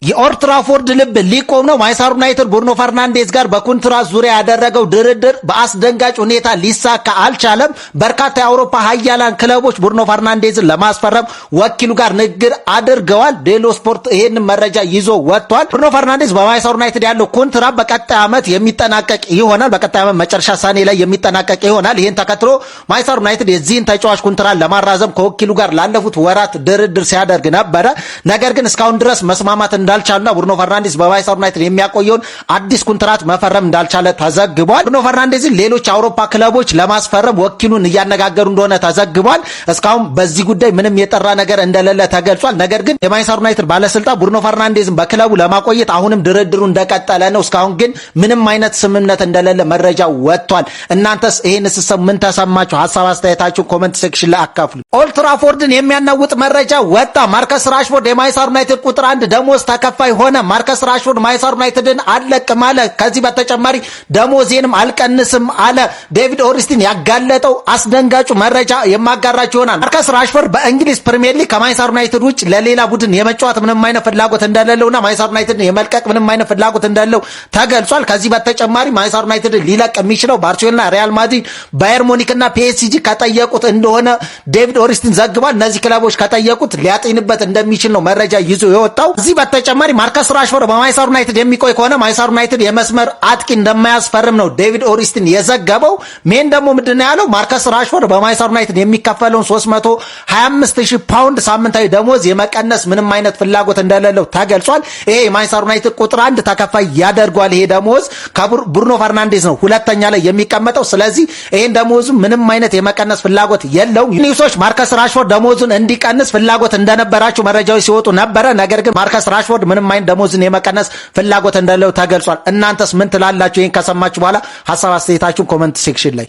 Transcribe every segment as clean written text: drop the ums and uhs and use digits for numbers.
የኦልድ ትራፎርድ ልብ ሊቆም ነው። ማንቸስተር ዩናይትድ ብሩኖ ፈርናንዴዝ ጋር በኮንትራት ዙሪያ ያደረገው ድርድር በአስደንጋጭ ሁኔታ ሊሳካ አልቻለም። በርካታ የአውሮፓ ሀያላን ክለቦች ብሩኖ ፈርናንዴዝን ለማስፈረም ወኪሉ ጋር ንግግር አድርገዋል። ዴሎ ስፖርት ይሄንን መረጃ ይዞ ወጥቷል። ብሩኖ ፈርናንዴዝ በማንቸስተር ዩናይትድ ያለው ኮንትራት በቀጣይ ዓመት የሚጠናቀቅ ይሆናል። በቀጣይ ዓመት መጨረሻ ሰኔ ላይ የሚጠናቀቅ ይሆናል። ይሄን ተከትሎ ማንቸስተር ዩናይትድ የዚህን ተጫዋች ኮንትራት ለማራዘም ከወኪሉ ጋር ላለፉት ወራት ድርድር ሲያደርግ ነበረ። ነገር ግን እስካሁን ድረስ መስማማት እንዳልቻለና ብሩኖ ፈርናንዴዝ በማንቸስተር ዩናይትድ የሚያቆየውን አዲስ ኮንትራት መፈረም እንዳልቻለ ተዘግቧል። ብሩኖ ፈርናንዴዝን ሌሎች አውሮፓ ክለቦች ለማስፈረም ወኪሉን እያነጋገሩ እንደሆነ ተዘግቧል። እስካሁን በዚህ ጉዳይ ምንም የጠራ ነገር እንደሌለ ተገልጿል። ነገር ግን የማንቸስተር ዩናይትድ ባለስልጣን ብሩኖ ፈርናንዴዝን በክለቡ ለማቆየት አሁንም ድርድሩ እንደቀጠለ ነው። እስካሁን ግን ምንም አይነት ስምምነት እንደሌለ መረጃ ወጥቷል። እናንተስ ይሄን ስትሰሙ ምን ተሰማችሁ? ሀሳብ አስተያየታችሁን ኮሜንት ሴክሽን ላይ አካፍሉ። ኦልድ ትራፎርድን የሚያናውጥ መረጃ ወጣ። ማርከስ ራሽፎርድ የማንቸስተር ዩናይትድ ቁጥር 1 ደሞዝ ተከፋይ ሆነ። ማርከስ ራሽፎርድ ማንቸስተር ዩናይትድን አልለቅም አለ። ከዚህ በተጨማሪ ደሞዜንም አልቀንስም አለ። ዴቪድ ኦሪስቲን ያጋለጠው አስደንጋጩ መረጃ የማጋራችሁ ይሆናል። ማርከስ ራሽፎርድ በእንግሊዝ ፕሪሚየር ሊግ ከማንቸስተር ዩናይትድ ውጭ ለሌላ ቡድን የመጫወት ምንም አይነት ፍላጎት እንደሌለውና ማንቸስተር ዩናይትድን የመልቀቅ ምንም አይነት ፍላጎት እንደሌለው ተገልጿል። ከዚህ በተጨማሪ ማንቸስተር ዩናይትድን ሊለቅ የሚችለው ባርሴሎና፣ ሪያል ማድሪድ፣ ባየር ሙኒክና ፒኤስጂ ከጠየቁት እንደሆነ ዴቪድ ኦሪስቲን ዘግቧል። እነዚህ ክለቦች ከጠየቁት ሊያጤንበት እንደሚችል ነው መረጃ ይዞ የወጣው። ከዚህ በተጨማሪ ማርከስ ራሽፎርድ በማንቸስተር ዩናይትድ የሚቆይ ከሆነ ማንቸስተር ዩናይትድ የመስመር አጥቂ እንደማያስፈርም ነው ዴቪድ ኦሪስቲን የዘገበው። ሜን ደግሞ ምንድነው ያለው? ማርከስ ራሽፎርድ በማንቸስተር ዩናይትድ የሚከፈለውን 325,000 ፓውንድ ሳምንታዊ ደሞዝ የመቀነስ ምንም አይነት ፍላጎት እንደሌለው ተገልጿል። ይሄ የማንቸስተር ዩናይትድ ቁጥር 1 ተከፋይ ያደርጓል። ይሄ ደሞዝ ከብሩኖ ፈርናንዴዝ ነው ሁለተኛ ላይ የሚቀመጠው። ስለዚህ ይሄን ደሞዙ ምንም አይነት የመቀነስ ፍላጎት የለውም። ኒውሶች ማርከስ ራሽፎርድ ደሞዙን እንዲቀንስ ፍላጎት እንደነበራቸው መረጃዎች ሲወጡ ነበረ። ነገር ግን ማርከስ ራሽፎርድ ምንም አይነት ደሞዝን የመቀነስ ፍላጎት እንደሌለው ተገልጿል። እናንተስ ምን ትላላችሁ? ይሄን ከሰማችሁ በኋላ ሀሳብ አስተያየታችሁን ኮሜንት ሴክሽን ላይ።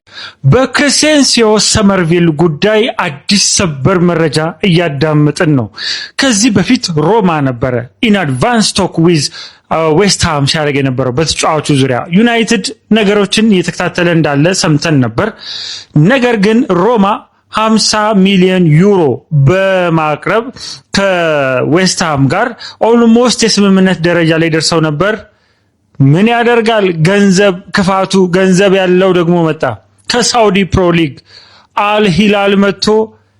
በክሬሴንሲዮ ሰመርቪል ጉዳይ አዲስ ሰበር መረጃ እያዳመጥን ነው። ከዚህ በፊት ሮማ ነበረ ኢን አድቫንስ ቶክ ዊዝ ዌስትሃም ሲያደርግ የነበረው በተጫዋቹ ዙሪያ። ዩናይትድ ነገሮችን እየተከታተለ እንዳለ ሰምተን ነበር። ነገር ግን ሮማ 50 ሚሊዮን ዩሮ በማቅረብ ከዌስትሃም ጋር ኦልሞስት የስምምነት ደረጃ ላይ ደርሰው ነበር። ምን ያደርጋል ገንዘብ ክፋቱ፣ ገንዘብ ያለው ደግሞ መጣ። ከሳውዲ ፕሮ ሊግ አልሂላል መጥቶ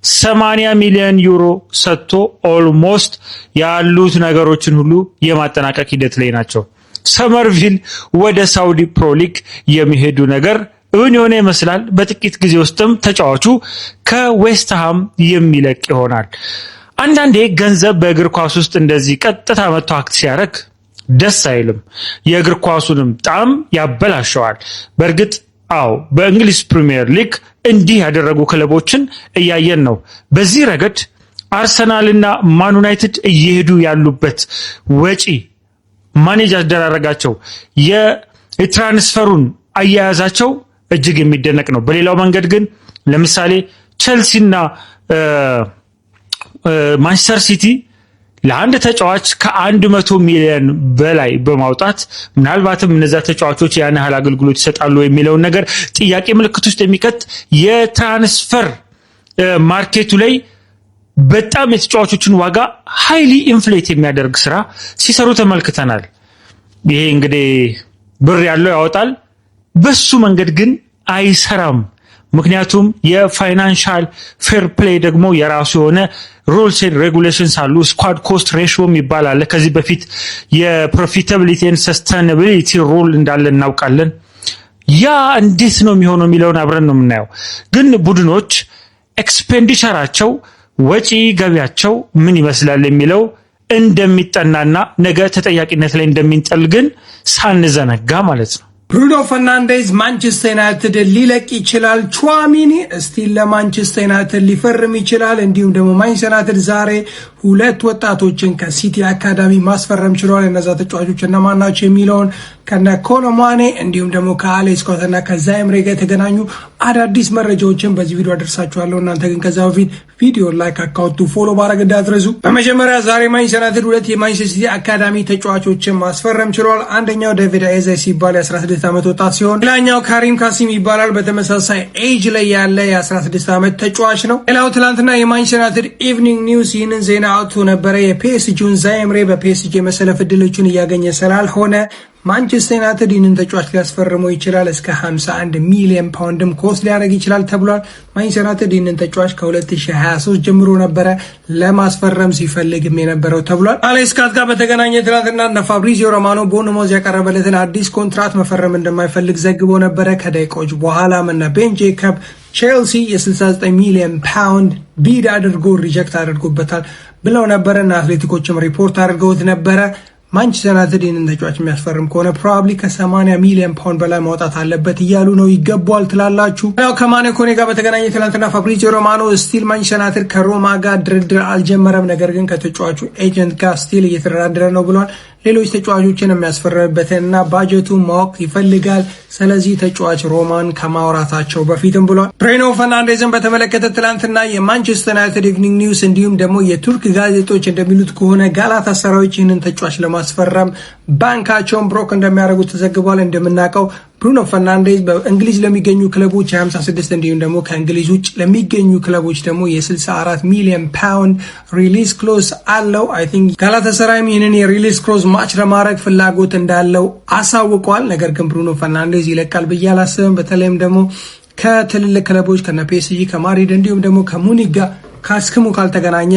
80 ሚሊዮን ዩሮ ሰጥቶ ኦልሞስት ያሉት ነገሮችን ሁሉ የማጠናቀቅ ሂደት ላይ ናቸው። ሰመርቪል ወደ ሳውዲ ፕሮ ሊግ የሚሄዱ ነገር እውን የሆነ ይመስላል። በጥቂት ጊዜ ውስጥም ተጫዋቹ ከዌስትሃም የሚለቅ ይሆናል። አንዳንዴ ገንዘብ በእግር ኳስ ውስጥ እንደዚህ ቀጥታ መጥቶ አክት ሲያደርግ ደስ አይልም። የእግር ኳሱንም ጣዕም ያበላሸዋል። በእርግጥ አዎ በእንግሊዝ ፕሪሚየር ሊግ እንዲህ ያደረጉ ክለቦችን እያየን ነው። በዚህ ረገድ አርሰናልና ማን ዩናይትድ እየሄዱ ያሉበት ወጪ ማኔጅ አደራረጋቸው፣ የትራንስፈሩን አያያዛቸው እጅግ የሚደነቅ ነው። በሌላው መንገድ ግን ለምሳሌ ቼልሲና ማንቸስተር ሲቲ ለአንድ ተጫዋች ከ100 ሚሊዮን በላይ በማውጣት ምናልባትም እነዛ ተጫዋቾች ያን ያህል አገልግሎት ይሰጣሉ የሚለውን ነገር ጥያቄ ምልክት ውስጥ የሚከት የትራንስፈር ማርኬቱ ላይ በጣም የተጫዋቾችን ዋጋ ሃይሊ ኢንፍሌት የሚያደርግ ስራ ሲሰሩ ተመልክተናል። ይሄ እንግዲህ ብር ያለው ያወጣል፣ በሱ መንገድ ግን አይሰራም። ምክንያቱም የፋይናንሻል ፌር ፕሌይ ደግሞ የራሱ የሆነ ሩልስ ኤንድ ሬጉሌሽንስ አሉ። ስኳድ ኮስት ሬሽዮ ይባላል። ከዚህ በፊት የፕሮፊታቢሊቲ ኤንድ ሰስቴናቢሊቲ ሩል እንዳለ እናውቃለን። ያ እንዴት ነው የሚሆነው የሚለውን አብረን ነው የምናየው። ግን ቡድኖች ኤክስፔንዲቸራቸው ወጪ ገቢያቸው ምን ይመስላል የሚለው እንደሚጠናና ነገ ተጠያቂነት ላይ እንደሚንጠል ግን ሳንዘነጋ ማለት ነው። ብሩኖ ፈርናንዴዝ ማንቸስተር ዩናይትድ ሊለቅ ይችላል። ቹዋሚኒ እስቲል ለማንቸስተር ዩናይትድ ሊፈርም ይችላል። እንዲሁም ደግሞ ማንቸስተር ዩናይትድ ዛሬ 2 ወጣቶችን ከሲቲ አካዳሚ ማስፈረም ችሏል። እነዛ ተጫዋቾች እነማን ናቸው የሚለውን ከነ ኮሎማኔ እንዲሁም ደግሞ ከአሌክስ ስኮት እና ከዛይምሬ ጋር የተገናኙ አዳዲስ መረጃዎችን በዚህ ቪዲዮ አደርሳችኋለሁ። እናንተ ግን ከዛ በፊት ቪዲዮ ላይክ፣ አካውንቱ ፎሎ ማድረግ እንዳትረሱ። በመጀመሪያ ዛሬ ማንቸስተር ዩናይትድ ሁለት የማንቸስተር ሲቲ አካዳሚ ተጫዋቾችን ማስፈረም ችሏል። አንደኛው ዴቪድ ኤዜ ሲባል የ16 ዓመት ወጣት ሲሆን ሌላኛው ካሪም ካሲም ይባላል። በተመሳሳይ ኤጅ ላይ ያለ የ16 ዓመት ተጫዋች ነው። ሌላው ትላንትና የማንቸስተር ዩናይትድ ኢቭኒንግ ኒውስ ይህንን ዜና አውጥቶ ነበረ። የፒኤስጂውን ዛይምሬ በፒኤስጂ መሰለፍ እድሎችን እያገኘ ስላልሆነ ማንቸስተር ዩናይትድ ይህንን ተጫዋች ሊያስፈርመው ይችላል። እስከ 51 ሚሊዮን ፓውንድም ኮስት ሊያደርግ ይችላል ተብሏል። ማንቸስተር ዩናይትድ ይህንን ተጫዋች ከ2023 ጀምሮ ነበረ ለማስፈረም ሲፈልግም የነበረው ተብሏል። አሌክስ ስኮት ጋር በተገናኘ ትናንትና እነ ፋብሪዚዮ ሮማኖ ቦርንማውዝ ያቀረበለትን አዲስ ኮንትራት መፈረም እንደማይፈልግ ዘግቦ ነበረ። ከደቂቃዎች በኋላም እነ ቤን ጄኮብ ቼልሲ የ69 ሚሊዮን ፓውንድ ቢድ አድርጎ ሪጀክት አድርጎበታል ብለው ነበረ እና አትሌቲኮችም ሪፖርት አድርገውት ነበረ። ማንቸስተር ዩናይትድ ይህንን ተጫዋች የሚያስፈርም ከሆነ ፕሮባብሊ ከ80 ሚሊዮን ፓውንድ በላይ ማውጣት አለበት እያሉ ነው። ይገባዋል ትላላችሁ? ያው ከማኔ ኮኔ ጋር በተገናኘ ትናንትና ፋብሪዚዮ ሮማኖ ስቲል ማንቸስተር ዩናይትድ ከሮማ ጋር ድርድር አልጀመረም፣ ነገር ግን ከተጫዋቹ ኤጀንት ጋር ስቲል እየተደራደረ ነው ብሏል። ሌሎች ተጫዋቾችን የሚያስፈርምበትንና ባጀቱን ማወቅ ይፈልጋል። ስለዚህ ተጫዋች ሮማን ከማውራታቸው በፊትም ብሏል። ብሩኖ ፈርናንዴዝን በተመለከተ ትላንትና የማንቸስተር ዩናይትድ ኢቭኒንግ ኒውስ እንዲሁም ደግሞ የቱርክ ጋዜጦች እንደሚሉት ከሆነ ጋላታሳራዮች ይህንን ተጫዋች ለማስፈረም ባንካቸውን ብሮክ እንደሚያደርጉት ተዘግቧል። እንደምናውቀው ብሩኖ ፈርናንዴዝ በእንግሊዝ ለሚገኙ ክለቦች የ56 እንዲሁም ደግሞ ከእንግሊዝ ውጭ ለሚገኙ ክለቦች ደግሞ የ64 ሚሊዮን ፓውንድ ሪሊዝ ክሎዝ አለው። አይ ቲንክ ጋላታሳራይም ይህንን የሪሊዝ ክሎዝ ማች ለማድረግ ፍላጎት እንዳለው አሳውቀዋል። ነገር ግን ብሩኖ ፈርናንዴዝ ይለቃል ብዬ አላስብም። በተለይም ደግሞ ከትልልቅ ክለቦች ከነ ፒኤስጂ ከማድሪድ እንዲሁም ደግሞ ከሙኒክ ጋር ካስክሙ ካልተገናኘ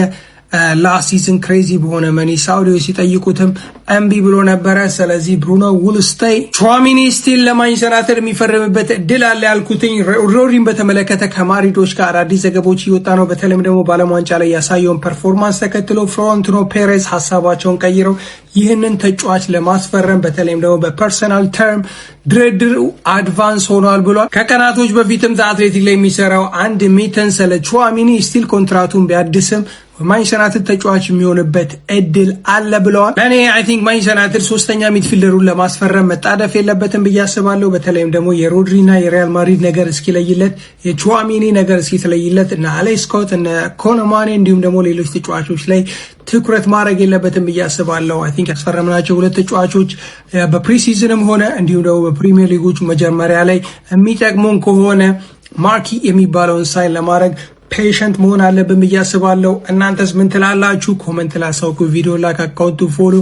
ላስት ሲዝን ክሬዚ በሆነ መኒ ሳውዲዎች ሲጠይቁትም እምቢ ብሎ ነበረ። ስለዚህ ብሩኖ ውል ስቴይ። ቹዋሚኒ ስቲል ለማንቸስተር ዩናይትድ የሚፈርምበት እድል አለ ያልኩትኝ ሮድሪን በተመለከተ ከማድሪዶች ጋር አዳዲስ ዘገቦች እየወጣ ነው። በተለይም ደግሞ በዓለም ዋንጫ ላይ ያሳየውን ፐርፎርማንስ ተከትሎ ፍሎሬንቲኖ ፔሬዝ ሀሳባቸውን ቀይረው ይህንን ተጫዋች ለማስፈረም በተለይም ደግሞ በፐርሰናል ተርም ድርድር አድቫንስ ሆኗል ብሏል። ከቀናቶች በፊትም አትሌቲክ ላይ የሚሰራው አንድ ሚተን ስለ ቹዋሚኒ ስቲል ኮንትራቱን ቢያድስም ማንቸስተር ዩናይትድ ተጫዋች የሚሆንበት እድል አለ ብለዋል። ለእኔ አይ ቲንክ ማንቸስተር ዩናይትድ ሶስተኛ ሚድፊልደሩን ለማስፈረም መጣደፍ የለበትም ብዬ አስባለሁ። በተለይም ደግሞ የሮድሪና የሪያል ማድሪድ ነገር እስኪለይለት፣ የቹዋሚኒ ነገር እስኪለይለት እነ አሌክስ ስኮት እነ ኮሎማኔ እንዲሁም ደግሞ ሌሎች ተጫዋቾች ላይ ትኩረት ማድረግ የለበትም ብዬ አስባለሁ። አይ ቲንክ ያስፈረምናቸው ሁለት ተጫዋቾች በፕሪሲዝንም ሆነ እንዲሁም ደግሞ በፕሪሚየር ሊጎች መጀመሪያ ላይ የሚጠቅሙን ከሆነ ማርኪ የሚባለውን ሳይን ለማድረግ ፔሸንት መሆን አለብን ብዬ አስባለሁ። እናንተስ ምን ትላላችሁ? ኮመንት ላይ አሳውቁ። ቪዲዮ ላይክ፣ አካውንቱ ፎሎ።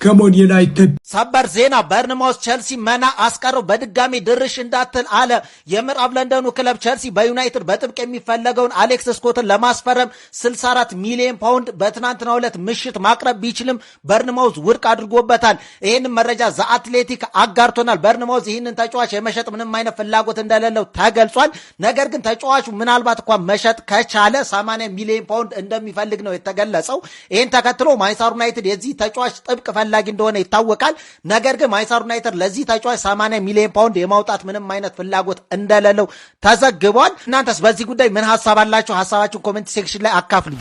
ከሞን ዩናይትድ ሰበር ዜና በርንማውስ ቸልሲ መና አስቀረው። በድጋሚ ድርሽ እንዳትል አለ። የምዕራብ ለንደኑ ክለብ ቸልሲ በዩናይትድ በጥብቅ የሚፈለገውን አሌክስ ስኮትን ለማስፈረም 64 ሚሊዮን ፓውንድ በትናንትናው ዕለት ምሽት ማቅረብ ቢችልም በርንማውስ ውድቅ አድርጎበታል። ይህንን መረጃ ዘ አትሌቲክ አጋርቶናል። በርንማውስ ይህንን ተጫዋች የመሸጥ ምንም አይነት ፍላጎት እንደሌለው ተገልጿል። ነገር ግን ተጫዋቹ ምናልባት እንኳን መሸጥ ከቻለ 80 ሚሊዮን ፓውንድ እንደሚፈልግ ነው የተገለጸው። ይህን ተከትሎ ማንቸስተር ዩናይትድ የዚህ ተጫዋች ጥብቅ ፈላጊ እንደሆነ ይታወቃል። ነገር ግን ማንቸስተር ዩናይትድ ለዚህ ተጫዋች 80 ሚሊዮን ፓውንድ የማውጣት ምንም አይነት ፍላጎት እንደሌለው ተዘግቧል። እናንተስ በዚህ ጉዳይ ምን ሐሳብ አላችሁ? ሐሳባችሁን ኮሜንት ሴክሽን ላይ አካፍሉኝ።